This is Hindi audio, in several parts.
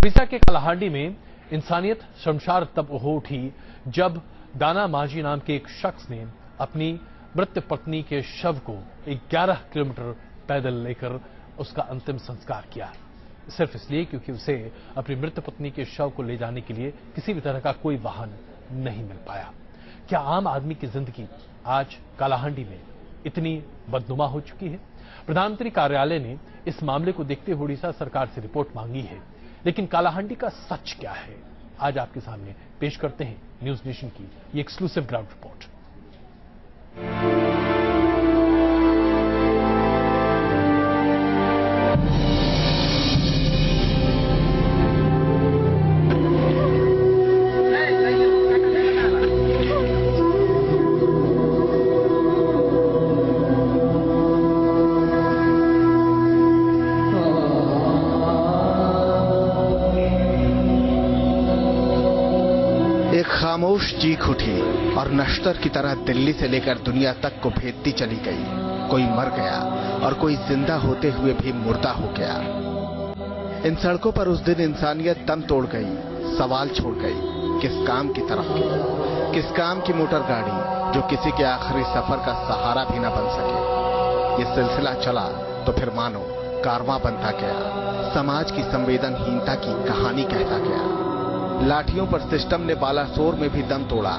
उड़ीसा के कालाहांडी में इंसानियत शर्मसार तब हो उठी जब दाना मांझी नाम के एक शख्स ने अपनी मृत पत्नी के शव को 11 किलोमीटर पैदल लेकर उसका अंतिम संस्कार किया, सिर्फ इसलिए क्योंकि उसे अपनी मृत पत्नी के शव को ले जाने के लिए किसी भी तरह का कोई वाहन नहीं मिल पाया। क्या आम आदमी की जिंदगी आज कालाहांडी में इतनी बदनुमा हो चुकी है? प्रधानमंत्री कार्यालय ने इस मामले को देखते हुए उड़ीसा सरकार से रिपोर्ट मांगी है, लेकिन कालाहांडी का सच क्या है, आज आपके सामने पेश करते हैं न्यूज नेशन की ये एक्सक्लूसिव ग्राउंड रिपोर्ट। एक खामोश चीख उठी और नश्तर की तरह दिल्ली से लेकर दुनिया तक को भेदती चली गई। कोई मर गया और कोई जिंदा होते हुए भी मुर्दा हो गया। इन सड़कों पर उस दिन इंसानियत दम तोड़ गई, सवाल छोड़ गई। किस काम की तरफ गई? किस काम की मोटर गाड़ी जो किसी के आखिरी सफर का सहारा भी न बन सके? ये सिलसिला चला तो फिर मानो कारवां बनता गया, समाज की संवेदनहीनता की कहानी कहता गया। लाठियों पर सिस्टम ने बालासोर में भी दम तोड़ा।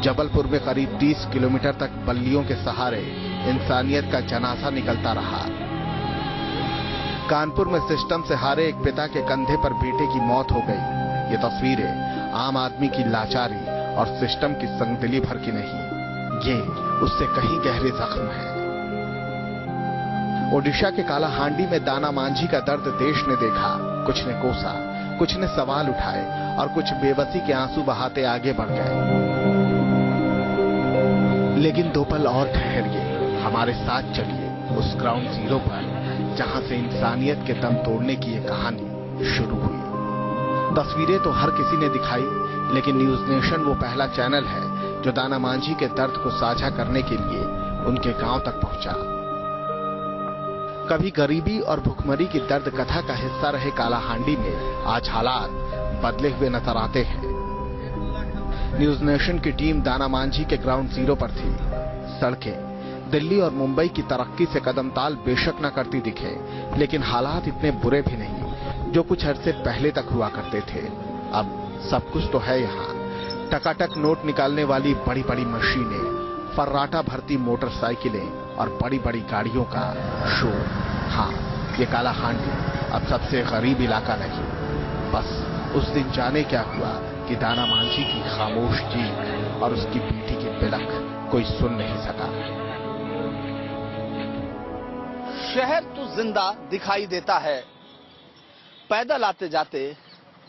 जबलपुर में करीब 30 किलोमीटर तक बल्लियों के सहारे इंसानियत का जनाजा निकलता रहा। कानपुर में सिस्टम से हारे एक पिता के कंधे पर बेटे की मौत हो गई। ये तस्वीरें आम आदमी की लाचारी और सिस्टम की संगदिली भर की नहीं, ये उससे कहीं गहरे जख्म है। ओडिशा के कालाहांडी में दाना मांझी का दर्द देश ने देखा। कुछ ने कोसा, कुछ ने सवाल उठाए और कुछ बेबसी के आंसू बहाते आगे बढ़ गए। लेकिन दो पल और ठहरिए, हमारे साथ चलिए उस ग्राउंड जीरो पर जहां से इंसानियत के दम तोड़ने की ये कहानी शुरू हुई। तस्वीरें तो हर किसी ने दिखाई, लेकिन न्यूज नेशन वो पहला चैनल है जो दाना मांझी के दर्द को साझा करने के लिए उनके गांव तक पहुंचा। कभी गरीबी और भुखमरी की दर्द कथा का हिस्सा रहे कालाहांडी में आज हालात बदले हुए नजर आते हैं। न्यूज नेशन की टीम दाना मांझी के ग्राउंड जीरो पर थी। सड़कें दिल्ली और मुंबई की तरक्की से कदमताल बेशक न करती दिखे, लेकिन हालात इतने बुरे भी नहीं जो कुछ अरसे पहले तक हुआ करते थे। अब सब कुछ तो है यहाँ। टकाटक नोट निकालने वाली बड़ी बड़ी मशीनें, फर्राटा भरती मोटरसाइकिलें और बड़ी बड़ी गाड़ियों का शोर। हाँ, ये कालाहांडी अब सबसे गरीब इलाका नहीं, बस उस दिन जाने क्या हुआ कि दाना मांझी की खामोश चीख और उसकी बेटी की बिलख कोई सुन नहीं सका। शहर तो जिंदा दिखाई देता है। पैदल आते जाते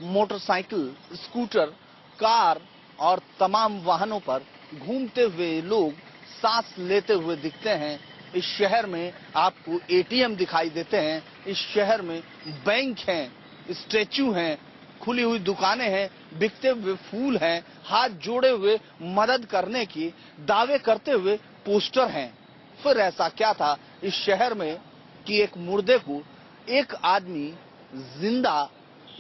मोटरसाइकिल, स्कूटर, कार और तमाम वाहनों पर घूमते हुए लोग सांस लेते हुए दिखते हैं। इस शहर में आपको एटीएम दिखाई देते हैं। इस शहर में बैंक हैं, स्टैचू हैं, खुली हुई दुकानें हैं, बिकते हुए फूल हैं, हाथ जोड़े हुए मदद करने की दावे करते हुए पोस्टर हैं। फिर ऐसा क्या था इस शहर में कि एक मुर्दे को एक आदमी जिंदा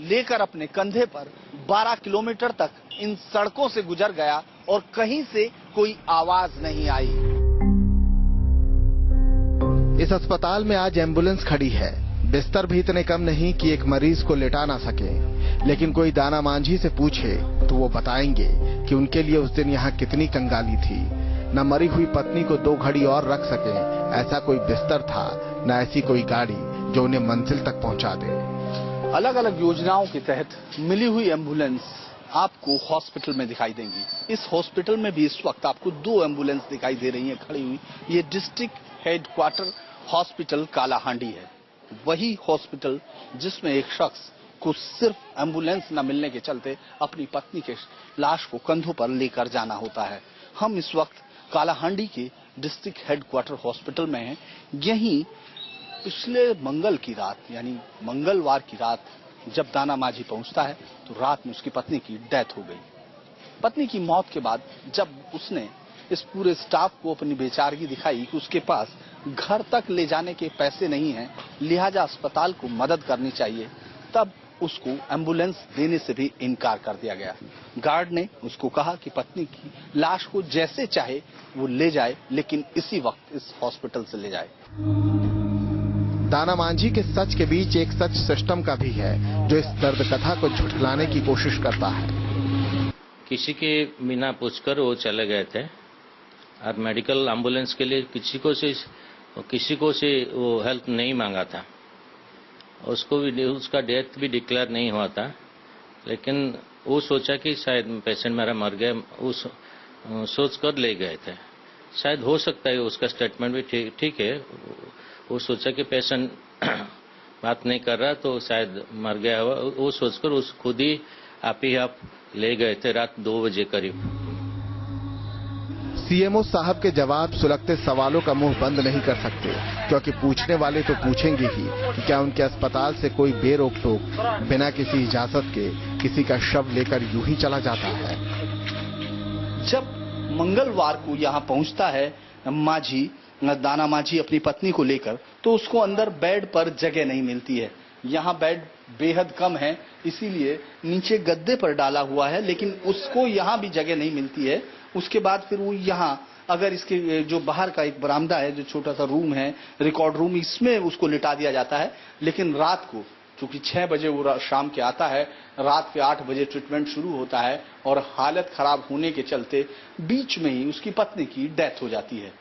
लेकर अपने कंधे पर 12 किलोमीटर तक इन सड़कों से गुजर गया और कहीं से कोई आवाज नहीं आई। इस अस्पताल में आज एम्बुलेंस खड़ी है। बिस्तर भी इतने कम नहीं कि एक मरीज को लेटा ना सके, लेकिन कोई दाना मांझी से पूछे तो वो बताएंगे कि उनके लिए उस दिन यहाँ कितनी कंगाली थी। न मरी हुई पत्नी को 2 घड़ी और रख सके ऐसा कोई बिस्तर था, न ऐसी कोई गाड़ी जो उन्हें मंजिल तक पहुंचा दे। अलग अलग योजनाओं के तहत मिली हुई एम्बुलेंस आपको हॉस्पिटल में दिखाई देंगी। इस हॉस्पिटल में भी इस वक्त आपको 2 एम्बुलेंस दिखाई दे रही हैं खड़ी हुई। ये डिस्ट्रिक्ट हेडक्वार्टर हॉस्पिटल कालाहांडी है, वही हॉस्पिटल जिसमें एक शख्स को सिर्फ एम्बुलेंस न मिलने के चलते अपनी पत्नी के लाश को कंधों पर लेकर जाना होता है। हम इस वक्त कालाहांडी के डिस्ट्रिक्ट हेडक्वार्टर हॉस्पिटल में हैं। यहीं पिछले मंगल की रात यानी मंगलवार की रात जब दाना मांझी पहुंचता है तो रात में उसकी पत्नी की डेथ हो गई। पत्नी की मौत के बाद जब उसने इस पूरे स्टाफ को अपनी बेचारगी दिखाई कि उसके पास घर तक ले जाने के पैसे नहीं हैं, लिहाजा अस्पताल को मदद करनी चाहिए, तब उसको एम्बुलेंस देने से भी इनकार कर दिया गया। गार्ड ने उसको कहा कि पत्नी की लाश को जैसे चाहे वो ले जाए, लेकिन इसी वक्त इस हॉस्पिटल से ले जाए। दाना मांझी के सच के बीच एक सच सिस्टम का भी है जो इस दर्द कथा को झुठलाने की कोशिश करता है। किसी के बिना पूछकर वो चले गए थे और मेडिकल एम्बुलेंस के लिए किसी को से वो हेल्प नहीं मांगा था। उसका डेथ भी डिक्लेयर नहीं हुआ था, लेकिन वो सोचा कि शायद पेशेंट मेरा मर गया, वो सोच कर ले गए थे। शायद हो सकता है उसका स्टेटमेंट भी ठीक है। वो सोचा कि पेशेंट बात नहीं कर रहा तो शायद मर गया हुआ, वो सोचकर उस खुद ही आप ले गए थे रात 2 बजे करीब। सीएमओ साहब के जवाब सुलगते सवालों का मुंह बंद नहीं कर सकते, क्योंकि पूछने वाले तो पूछेंगे ही कि क्या उनके अस्पताल से कोई बेरोक टोक बिना किसी इजाजत के किसी का शव लेकर यूं ही चला जाता है। जब मंगलवार को यहाँ पहुंचता है दाना मांझी अपनी पत्नी को लेकर, तो उसको अंदर बेड पर जगह नहीं मिलती है। यहाँ बेड बेहद कम है, इसीलिए नीचे गद्दे पर डाला हुआ है, लेकिन उसको यहाँ भी जगह नहीं मिलती है। उसके बाद फिर वो यहाँ अगर इसके जो बाहर का एक बरामदा है, जो छोटा सा रूम है, रिकॉर्ड रूम, इसमें उसको लिटा दिया जाता है। लेकिन रात को चूंकि 6 बजे वो शाम के आता है, रात के 8 बजे ट्रीटमेंट शुरू होता है और हालत खराब होने के चलते बीच में ही उसकी पत्नी की डेथ हो जाती है।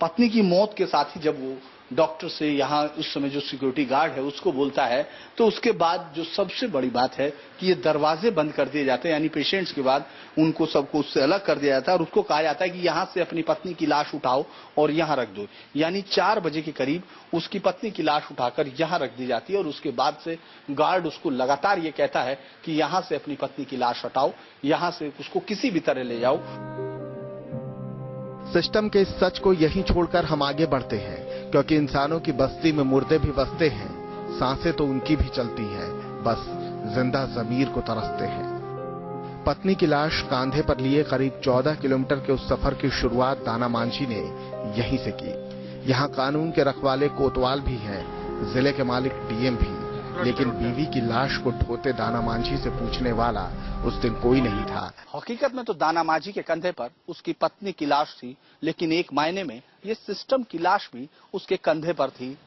पत्नी की मौत के साथ ही जब वो डॉक्टर से यहाँ उस समय जो सिक्योरिटी गार्ड है उसको बोलता है, तो उसके बाद जो सबसे बड़ी बात है कि ये दरवाजे बंद कर दिए जाते हैं, यानी पेशेंट्स के बाद उनको सबको उससे अलग कर दिया जाता है और उसको कहा जाता है कि यहाँ से अपनी पत्नी की लाश उठाओ और यहाँ रख दो। यानी 4 बजे के करीब उसकी पत्नी की लाश उठाकर यहाँ रख दी जाती है और उसके बाद से गार्ड उसको लगातार ये कहता है कि यहाँ से अपनी पत्नी की लाश हटाओ, यहाँ से उसको किसी भी तरह ले जाओ। सिस्टम के इस सच को यहीं छोड़कर हम आगे बढ़ते हैं, क्योंकि इंसानों की बस्ती में मुर्दे भी बसते हैं, सांसें तो उनकी भी चलती हैं, बस जिंदा जमीर को तरसते हैं। पत्नी की लाश कांधे पर लिए करीब 14 किलोमीटर के उस सफर की शुरुआत दाना मांझी ने यहीं से की। यहाँ कानून के रखवाले कोतवाल भी हैं, जिले के मालिक डीएम भी, लेकिन बीवी की लाश को ढोते दाना मांझी से पूछने वाला उस दिन कोई नहीं था। हकीकत में तो दाना मांझी के कंधे पर उसकी पत्नी की लाश थी, लेकिन एक मायने में ये सिस्टम की लाश भी उसके कंधे पर थी।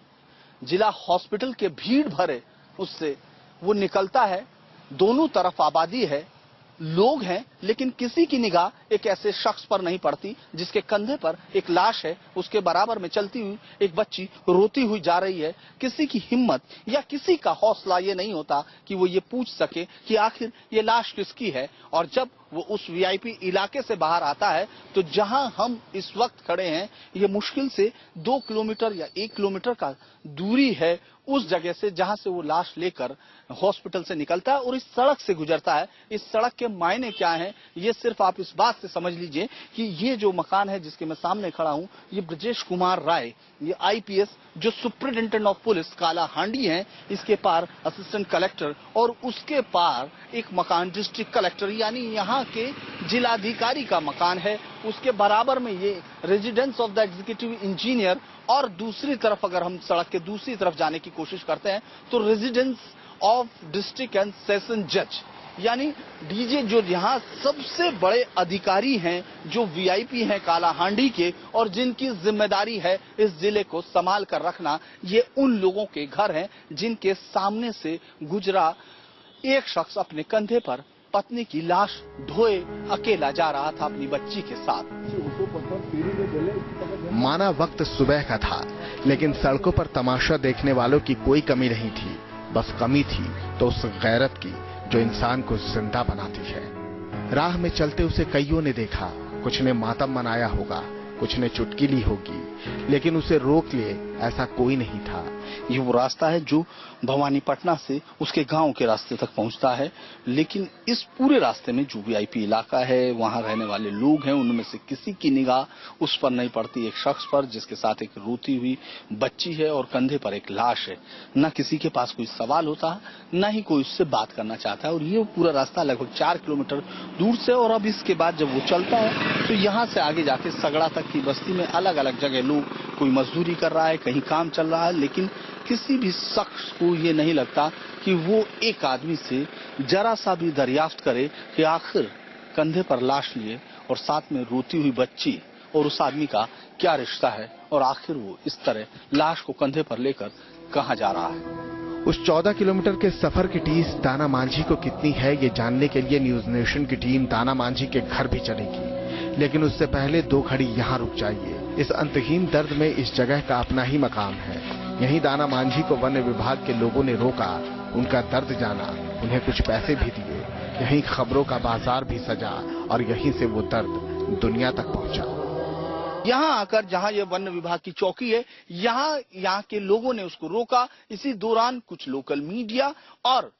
जिला हॉस्पिटल के भीड़ भरे उससे वो निकलता है, दोनों तरफ आबादी है, लोग हैं, लेकिन किसी की निगाह एक ऐसे शख्स पर नहीं पड़ती जिसके कंधे पर एक लाश है। उसके बराबर में चलती हुई एक बच्ची रोती हुई जा रही है। किसी की हिम्मत या किसी का हौसला ये नहीं होता कि वो ये पूछ सके कि आखिर ये लाश किसकी है। और जब वो उस वीआईपी इलाके से बाहर आता है, तो जहां हम इस वक्त खड़े हैं, ये मुश्किल से 2 किलोमीटर या 1 किलोमीटर का दूरी है उस जगह से जहां से वो लाश लेकर हॉस्पिटल से निकलता है और इस सड़क से गुजरता है। इस सड़क के मायने क्या हैं, ये सिर्फ आप इस बात से समझ लीजिए कि ये जो मकान है जिसके मैं सामने खड़ा हूं, ये ब्रजेश कुमार राय, ये आईपीएस जो सुपरिटेंडेंट ऑफ पुलिस कालाहांडी हैं, इसके पार असिस्टेंट कलेक्टर और उसके पार एक मकान डिस्ट्रिक्ट कलेक्टर यानी यहाँ के जिलाधिकारी का मकान है। उसके बराबर में ये residence of the executive engineer, और दूसरी तरफ अगर हम सड़क के दूसरी तरफ जाने की कोशिश करते हैं तो residence of district and session जज, यानी डीजे जो यहाँ सबसे बड़े अधिकारी हैं, जो वीआईपी हैं कालाहांडी के और जिनकी जिम्मेदारी है इस जिले को संभाल कर रखना, ये उन लोगों के घर हैं जिनके सामने से गुजरा एक शख्स अपने कंधे पर पत्नी की लाश ढोए अकेला जा रहा था अपनी बच्ची के साथ। माना वक्त सुबह का था, लेकिन सड़कों पर तमाशा देखने वालों की कोई कमी नहीं थी। बस कमी थी तो उस गैरत की जो इंसान को जिंदा बनाती है। राह में चलते उसे कईयों ने देखा, कुछ ने मातम मनाया होगा, कुछ ने चुटकी ली होगी, लेकिन उसे रोक ले ऐसा कोई नहीं था। ये वो रास्ता है जो भवानीपटना से उसके गांव के रास्ते तक पहुंचता है, लेकिन इस पूरे रास्ते में जो वीआईपी इलाका है, वहां रहने वाले लोग हैं, उनमें से किसी की निगाह उस पर नहीं पड़ती, एक शख्स पर जिसके साथ एक रोती हुई बच्ची है और कंधे पर एक लाश है। न किसी के पास कोई सवाल होता, न ही कोई उससे बात करना चाहता है। और ये पूरा रास्ता लगभग 4 किलोमीटर दूर से, और अब इसके बाद जब वो चलता है तो यहाँ से आगे जाके सगड़ा तक की बस्ती में अलग अलग जगह लोग कोई मजदूरी कर रहा है, कहीं काम चल रहा है, लेकिन किसी भी शख्स को ये नहीं लगता कि वो एक आदमी से जरा सा भी दरियाफ्त करे कि आखिर कंधे पर लाश लिए और साथ में रोती हुई बच्ची और उस आदमी का क्या रिश्ता है और आखिर वो इस तरह लाश को कंधे पर लेकर कहां जा रहा है। उस 14 किलोमीटर के सफर की टीस दाना मांझी को कितनी है, ये जानने के लिए न्यूज नेशन की टीम दाना मांझी के घर भी चलेगी, लेकिन उससे पहले 2 घड़ी यहाँ रुक जाइए। इस अंतहीन दर्द में इस जगह का अपना ही मकाम है। यहीं दाना मांझी को वन्य विभाग के लोगों ने रोका, उनका दर्द जाना, उन्हें कुछ पैसे भी दिए। यहीं खबरों का बाजार भी सजा और यहीं से वो दर्द दुनिया तक पहुंचा। यहाँ आकर जहाँ ये वन विभाग की चौकी है, यहाँ के लोगों ने उसको रोका। इसी दौरान कुछ लोकल मीडिया और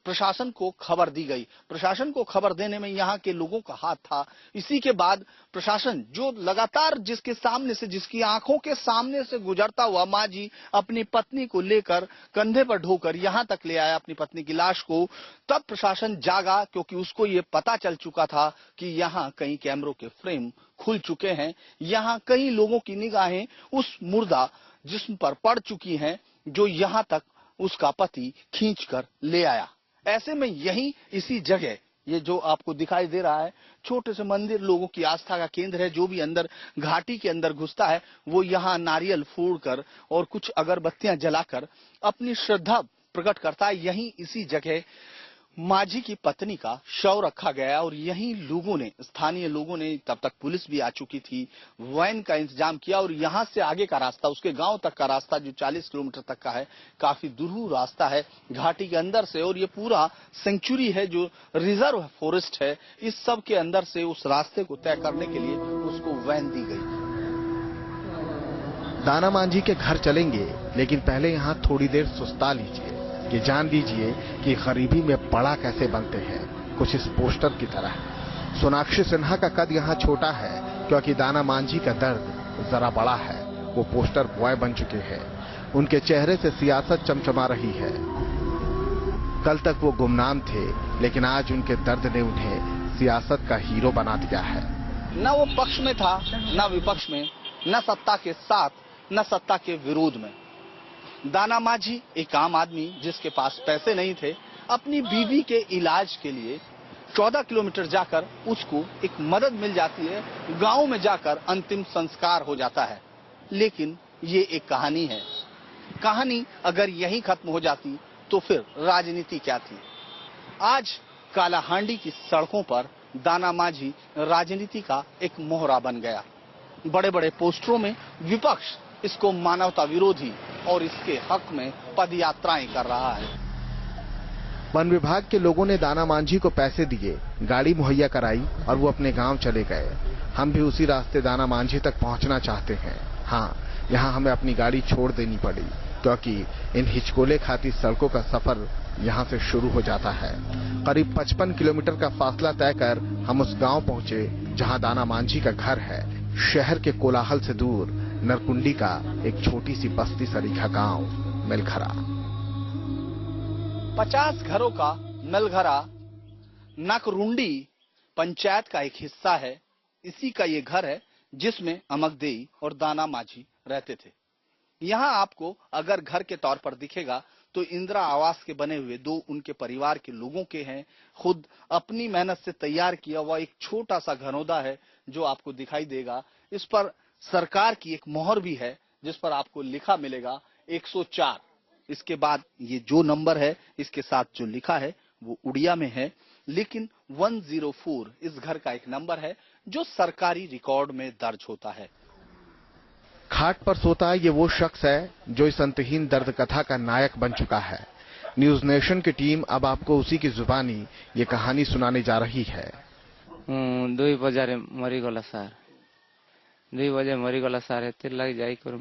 प्रशासन को खबर दी गई। प्रशासन को खबर देने में यहाँ के लोगों का हाथ था। इसी के बाद प्रशासन जो लगातार जिसके सामने से, जिसकी आंखों के सामने से गुजरता हुआ मांझी अपनी पत्नी को लेकर कंधे पर ढोकर यहाँ तक ले आया अपनी पत्नी की लाश को, तब प्रशासन जागा, क्योंकि उसको ये पता चल चुका था कि यहाँ कई कैमरों के फ्रेम खुल चुके हैं, यहाँ कई लोगों की निगाहें उस मुर्दा जिस्म पर पड़ चुकी हैं जो यहाँ तक उसका पति खींचकर ले आया। ऐसे में यही इसी जगह ये जो आपको दिखाई दे रहा है छोटे से मंदिर, लोगों की आस्था का केंद्र है। जो भी अंदर घाटी के अंदर घुसता है वो यहाँ नारियल फोड़कर और कुछ अगरबत्तियां जलाकर अपनी श्रद्धा प्रकट करता है। यहीं इसी जगह मांझी की पत्नी का शव रखा गया और यहीं लोगों ने, स्थानीय लोगों ने, तब तक पुलिस भी आ चुकी थी, वैन का इंतजाम किया और यहां से आगे का रास्ता, उसके गांव तक का रास्ता जो 40 किलोमीटर तक का है, काफी दूर रास्ता है घाटी के अंदर से, और ये पूरा सेंचुरी है जो रिजर्व फॉरेस्ट है, इस सब के अंदर से उस रास्ते को तय करने के लिए उसको वैन दी गई। दाना मांझी के घर चलेंगे, लेकिन पहले यहाँ थोड़ी देर सुस्ता लीजिए, ये जान लीजिए कि गरीबी में बड़ा कैसे बनते हैं, कुछ इस पोस्टर की तरह। सोनाक्षी सिन्हा का कद यहाँ छोटा है क्योंकि दाना मांझी का दर्द जरा बड़ा है। वो पोस्टर बॉय बन चुके हैं, उनके चेहरे से सियासत चमचमा रही है। कल तक वो गुमनाम थे, लेकिन आज उनके दर्द ने उन्हें सियासत का हीरो बना दिया है। न वो पक्ष में था, न विपक्ष में, न सत्ता के साथ, न सत्ता के विरोध में। दाना मांझी एक आम आदमी जिसके पास पैसे नहीं थे, अपनी बीवी के इलाज के लिए 14 किलोमीटर जाकर उसको एक मदद मिल जाती है, गांव में जाकर अंतिम संस्कार हो जाता है। लेकिन ये एक कहानी है। कहानी अगर यहीं खत्म हो जाती तो फिर राजनीति क्या थी। आज कालाहांडी की सड़कों पर दाना मांझी राजनीति का एक मोहरा बन गया। बड़े बड़े पोस्टरों में विपक्ष इसको मानवता विरोधी और इसके हक में पदयात्राएं कर रहा है। वन विभाग के लोगों ने दाना मांझी को पैसे दिए, गाड़ी मुहैया कराई और वो अपने गांव चले गए। हम भी उसी रास्ते दाना मांझी तक पहुंचना चाहते हैं। हाँ, यहाँ हमें अपनी गाड़ी छोड़ देनी पड़ी क्योंकि इन हिचकोले खाती सड़कों का सफर यहाँ से शुरू हो जाता है। करीब 55 किलोमीटर का फासला तय कर हम उस गांव पहुंचे जहां दाना मांझी का घर है। शहर के कोलाहल से दूर नरकुंडी का एक छोटी सी बस्ती सरीखा गांव मेलघरा। 50 घरों का मेलघरा नकरुंडी पंचायत का एक हिस्सा है। इसी का ये घर है जिसमें अमकदेई और दाना मांझी रहते थे। यहाँ आपको अगर घर के तौर पर दिखेगा तो इंदिरा आवास के बने हुए 2 उनके परिवार के लोगों के हैं। खुद अपनी मेहनत से तैयार किया हुआ एक छोटा सा घनौदा है जो आपको दिखाई देगा। इस पर सरकार की एक मोहर भी है जिस पर आपको लिखा मिलेगा 104। इसके बाद ये जो नंबर है इसके साथ जो लिखा है वो उड़िया में है, लेकिन 104 इस घर का एक नंबर है जो सरकारी रिकॉर्ड में दर्ज होता है। खाट पर सोता ये वो शख्स है जो इस अंतहीन दर्द कथा का नायक बन चुका है। न्यूज नेशन की टीम अब आपको उसी की जुबानी ये कहानी सुनाने जा रही है। 2 बजे मरीगला सार, 2 बजे मरीगला सार। एते लग जाई कर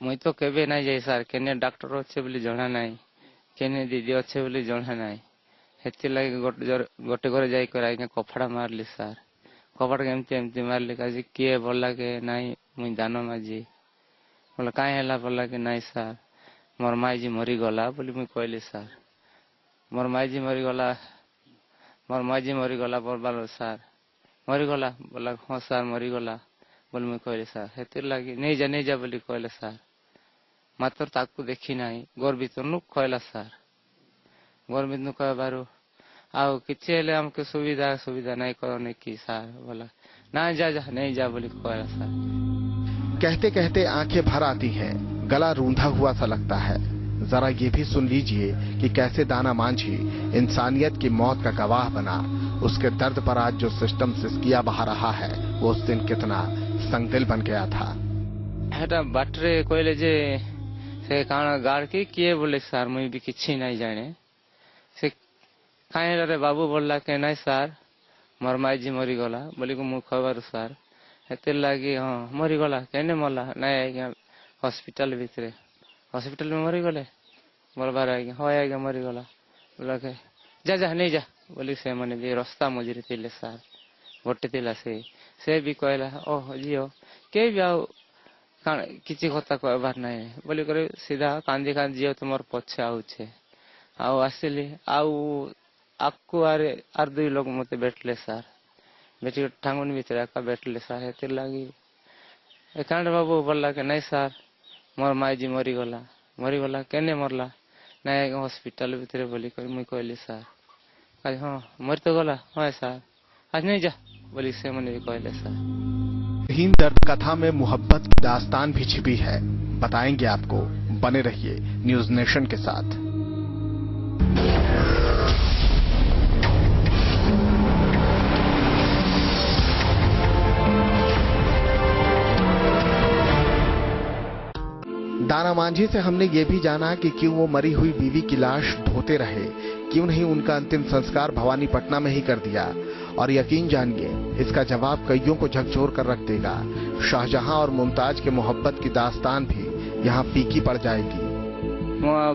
मुई तो केबे नहीं जाई सार, केने डॉक्टर अच्छे बोली जणा नहीं, केने दीदी अच्छे बोली जणा नहीं। हेते लगे गोटे घर जाई कर आगे कपड़ा मारली सार। कपड़ा एमती एमती मारली कहे किए बोला के नहीं मुई दाना मांझी। बोला कहीं है बोला कि नहीं सार मोर माई मरीगला बोली मुई कहली सार मोर माई मरीगला, मोर माई मरीगला बोल सार मरीगला। बोला हाँ सार मरीगला। बोले मुई कहली सार हेतिर लगी नहीं जा बोली कहले सार मात्र ताकू देखी ना घर भीतर कहला सार घर भीतर कहबारू आउ किसी हमके सुविधा नहीं करने की सार बोला ना जा नहीं जा बोली कहला सार। कहते कहते आंखें भर आती हैं, गला रूंधा हुआ सा लगता है। जरा ये भी सुन लीजिए कि कैसे दाना मांझी इंसानियत की मौत का गवाह बना। उसके दर्द पर आज जो सिस्टम सिसकिया बहा रहा है वो उस दिन कितना संगदिल बन गया था। बाटरे कहले जे से काना गाड़ के किए बोले सार मुई भी किसी नहीं जाने से कहीं रे बाबू बोलला के नहीं सार मोर माई जी मरी गला बोली को मुझ खबर सार हेतिर लगी हाँ मरी गला कहने मरला नहीं आज्ञा हॉस्पिटल में मरी गले बोलबार आज्ञा हाँ आज्ञा मरी गला बोला के जा नहीं जा बोली से मैंने भी रास्ता मजूरी थी सार गोटे थिला से भी कहला ओह जियो के भी आओ किसी कथा कहबार नहीं बोली करे सीधा कांदी झील तुम पछे आउे आउ आसिली आपको आर दुई लोग मत बैठले सार बेटी ठांगुन भीतर एका बैठले सार हेतिर लगी एकांड बाबू बोलला के नहीं सार मोर माई जी मरी गला केने मरला नहीं हॉस्पिटल भीतर बोली मुई कहली सार हाँ मरी तो गला हाँ सार आज नहीं जा बोली से मैंने भी कहले सार। हीन दर्द कथा में मोहब्बत की दास्तान भी छिपी है, बताएंगे आपको। बने रहिए न्यूज नेशन के साथ। दाना मांझी से हमने ये भी जाना कि क्यों वो मरी हुई बीवी की लाश ढोते रहे, क्यों नहीं उनका अंतिम संस्कार भवानीपटना में ही कर दिया। और यकीन जानिए इसका जवाब कईयों को झकझोर कर रख देगा। शाहजहां और मुमताज के मोहब्बत की दास्तान भी यहाँ फीकी पड़ जाएगी।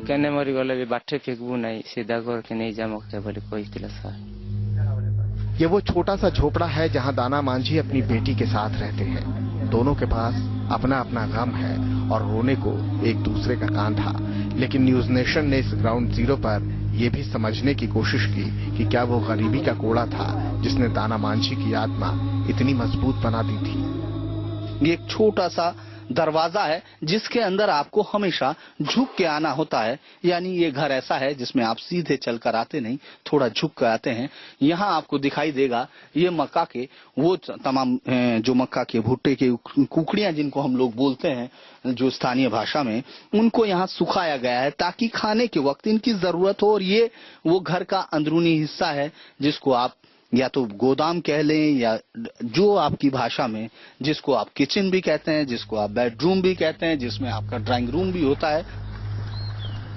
कहने मरी गले भी बाटे फेंकबू नहीं सीधा कर के नहीं जा मौके बोले कोई सार। ये वो छोटा सा झोपड़ा है जहाँ दाना मांझी अपनी बेटी के साथ रहते हैं। दोनों के पास अपना अपना गम है और रोने को एक दूसरे का कांधा। लेकिन न्यूज नेशन ने इस ग्राउंड जीरो पर यह भी समझने की कोशिश की कि क्या वो गरीबी का कोड़ा था जिसने दाना मांझी की आत्मा इतनी मजबूत बना दी थी। ये एक छोटा सा दरवाजा है जिसके अंदर आपको हमेशा झुक के आना होता है। यानी ये घर ऐसा है जिसमें आप सीधे चलकर आते नहीं, थोड़ा झुक कर आते हैं। यहाँ आपको दिखाई देगा ये मक्का के वो तमाम जो मक्का के भुट्टे के कुकड़ियां जिनको हम लोग बोलते हैं जो स्थानीय भाषा में, उनको यहाँ सुखाया गया है ताकि खाने के वक्त इनकी जरूरत हो। और ये वो घर का अंदरूनी हिस्सा है जिसको आप या तो गोदाम कह लें या जो आपकी भाषा में जिसको आप किचन भी कहते हैं, जिसको आप बेडरूम भी कहते हैं, जिसमें आपका ड्राइंग रूम भी होता है।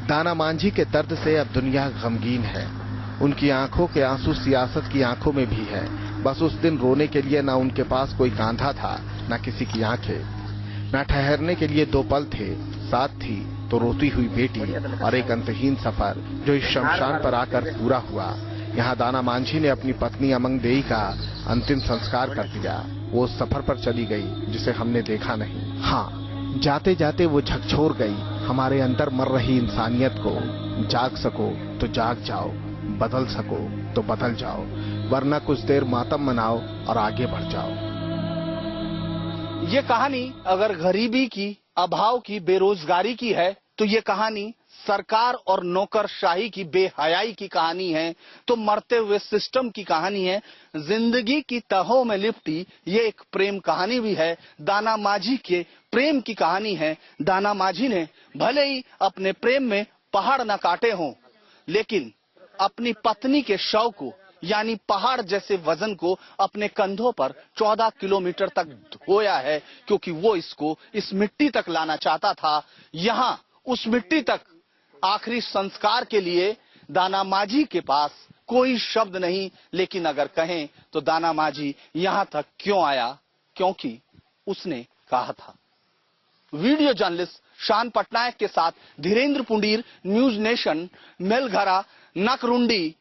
दाना मांझी के दर्द से अब दुनिया गमगीन है। उनकी आंखों के आंसू सियासत की आंखों में भी है। बस उस दिन रोने के लिए ना उनके पास कोई कांधा था, ना किसी की आंखें, ना ठहरने के लिए दो पल थे। साथ थी तो रोती हुई बेटी और एक अंतहीन सफर जो इस शमशान पर आकर पूरा हुआ। यहाँ दाना मांझी ने अपनी पत्नी अमंग देई का अंतिम संस्कार कर दिया। वो उस सफर पर चली गई जिसे हमने देखा नहीं। हाँ, जाते जाते वो झकझोर गई हमारे अंदर मर रही इंसानियत को। जाग सको तो जाग जाओ, बदल सको तो बदल जाओ, वरना कुछ देर मातम मनाओ और आगे बढ़ जाओ। ये कहानी अगर गरीबी की, अभाव की, बेरोजगारी की है तो ये कहानी सरकार और नौकरशाही की बेहयाई की कहानी है, तो मरते हुए सिस्टम की कहानी है। जिंदगी की तहों में लिपटी ये एक प्रेम कहानी भी है। दाना मांझी के प्रेम की कहानी है। दाना मांझी ने भले ही अपने प्रेम में पहाड़ न काटे हों, लेकिन अपनी पत्नी के शव को यानी पहाड़ जैसे वजन को अपने कंधों पर 14 किलोमीटर तक ढोया है, क्योंकि वो इसको इस मिट्टी तक लाना चाहता था। यहाँ उस मिट्टी तक आखिरी संस्कार के लिए दाना मांझी के पास कोई शब्द नहीं। लेकिन अगर कहें तो दाना मांझी यहां तक क्यों आया? क्योंकि उसने कहा था। वीडियो जर्नलिस्ट शान पटनायक के साथ धीरेन्द्र पुंडीर, न्यूज नेशन, मेलघरा, नकरुंडी।